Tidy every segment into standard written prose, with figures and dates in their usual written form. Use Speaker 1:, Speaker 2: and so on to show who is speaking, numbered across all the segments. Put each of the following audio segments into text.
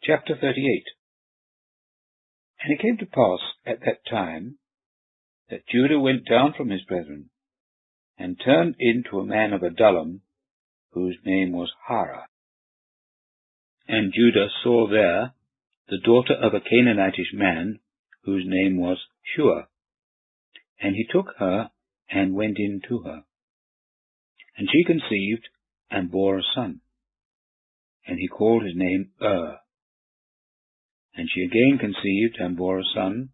Speaker 1: Chapter 38. And it came to pass at that time that Judah went down from his brethren, and turned into a man of Adullam, whose name was Hara. And Judah saw there the daughter of a Canaanitish man, whose name was Shua. And he took her, and went in to her. And she conceived, and bore a son. And he called his name And she again conceived, and bore a son,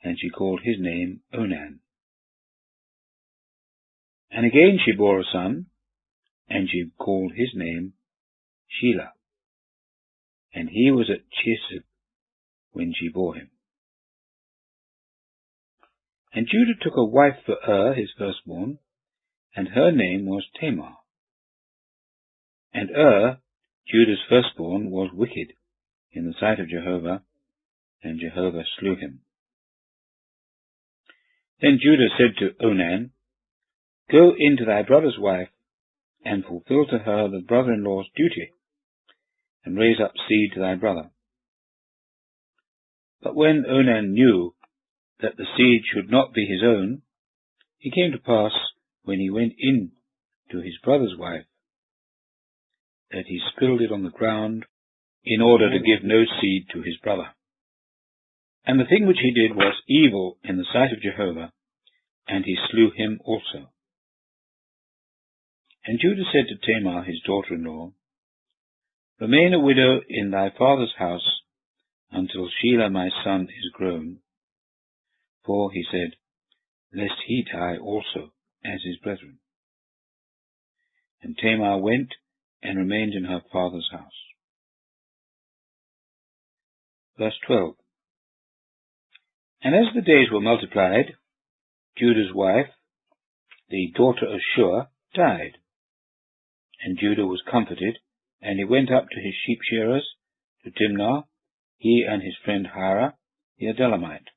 Speaker 1: and she called his name Onan. And again she bore a son, and she called his name Shelah. And he was at Chizib when she bore him. And Judah took a wife for his firstborn, and her name was Tamar. And Judah's firstborn, was wicked in the sight of Jehovah, and Jehovah slew him. Then Judah said to Onan, Go in to thy brother's wife, and fulfill to her the brother-in-law's duty, and raise up seed to thy brother. But when Onan knew that the seed should not be his own, it came to pass, when he went in to his brother's wife, that he spilled it on the ground, in order to give no seed to his brother. And the thing which he did was evil in the sight of Jehovah, and he slew him also. And Judah said to Tamar his daughter-in-law, Remain a widow in thy father's house, until Shelah my son is grown. For, he said, lest he die also, as his brethren. And Tamar went, and remained in her father's house. Verse 12. And as the days were multiplied, Judah's wife, the daughter of Shua, died. And Judah was comforted, and he went up to his sheep shearers, to Timnah, he and his friend Hara, the Adullamite.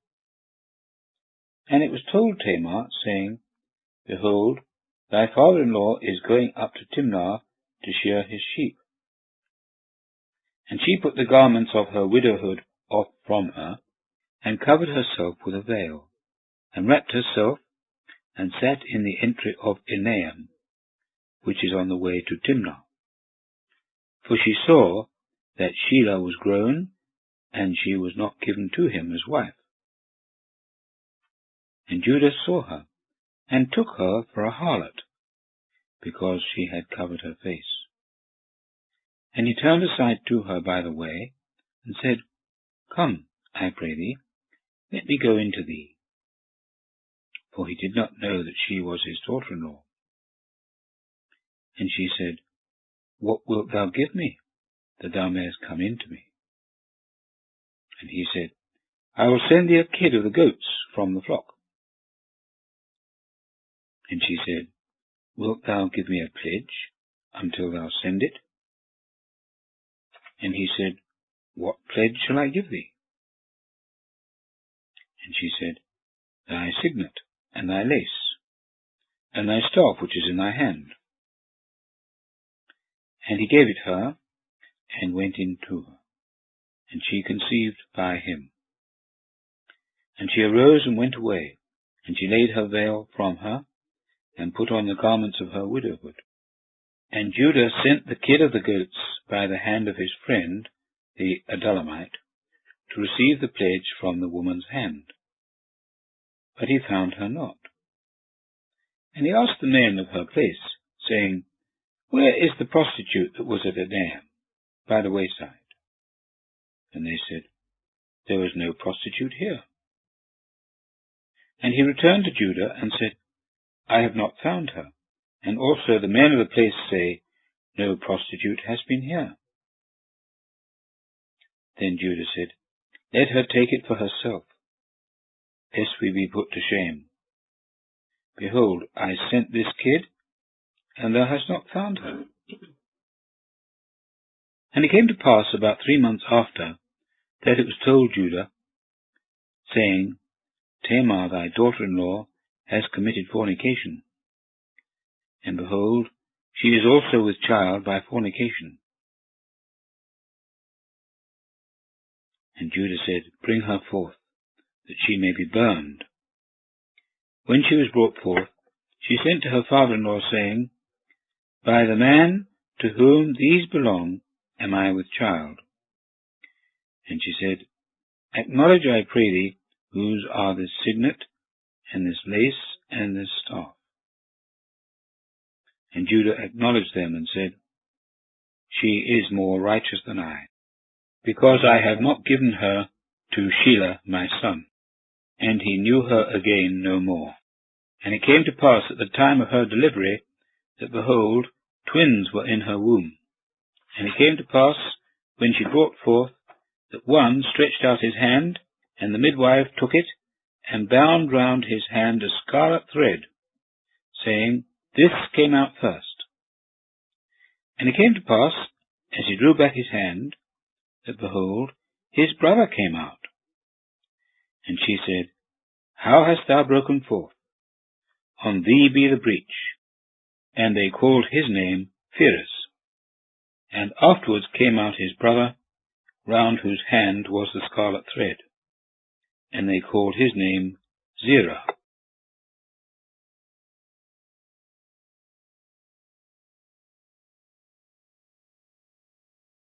Speaker 1: And it was told Tamar, saying, Behold, thy father-in-law is going up to Timnah to shear his sheep. And she put the garments of her widowhood off from her, and covered herself with a veil, and wrapped herself, and sat in the entry of Enaim, which is on the way to Timnah. For she saw that Shelah was grown, and she was not given to him as wife. And Judah saw her, and took her for a harlot, because she had covered her face. And he turned aside to her by the way, and said, Come, I pray thee, let me go in to thee. For he did not know that she was his daughter-in-law. And she said, What wilt thou give me, that thou mayest come in to me? And he said, I will send thee a kid of the goats from the flock. And she said, Wilt thou give me a pledge, until thou send it? And he said, What pledge shall I give thee? And she said, Thy signet, and thy lace, and thy staff which is in thy hand. And he gave it her, and went in to her, and she conceived by him. And she arose and went away, and she laid her veil from her, and put on the garments of her widowhood. And Judah sent the kid of the goats by the hand of his friend, the Adullamite, to receive the pledge from the woman's hand. But he found her not. And he asked the men of her place, saying, Where is the prostitute that was at Enaim, by the wayside? And they said, There is no prostitute here. And he returned to Judah, and said, I have not found her. And also the men of the place say, No prostitute has been here. Then Judah said, Let her take it for herself, lest we be put to shame. Behold, I sent this kid, and thou hast not found her. And it came to pass about 3 months after, that it was told Judah, saying, Tamar thy daughter-in-law has committed fornication. And behold, she is also with child by fornication. And Judah said, Bring her forth, that she may be burned. When she was brought forth, she sent to her father-in-law, saying, By the man to whom these belong am I with child. And she said, Acknowledge, I pray thee, whose are this signet, and this lace, and this staff. And Judah acknowledged them, and said, She is more righteous than I, because I have not given her to Shelah my son. And he knew her again no more. And it came to pass at the time of her delivery, that, behold, twins were in her womb. And it came to pass, when she brought forth, that one stretched out his hand, and the midwife took it, and bound round his hand a scarlet thread, saying, This came out first. And it came to pass, as he drew back his hand, that, behold, his brother came out. And she said, How hast thou broken forth? On thee be the breach. And they called his name Pharez. And afterwards came out his brother, round whose hand was the scarlet thread. And they called his name Zerah.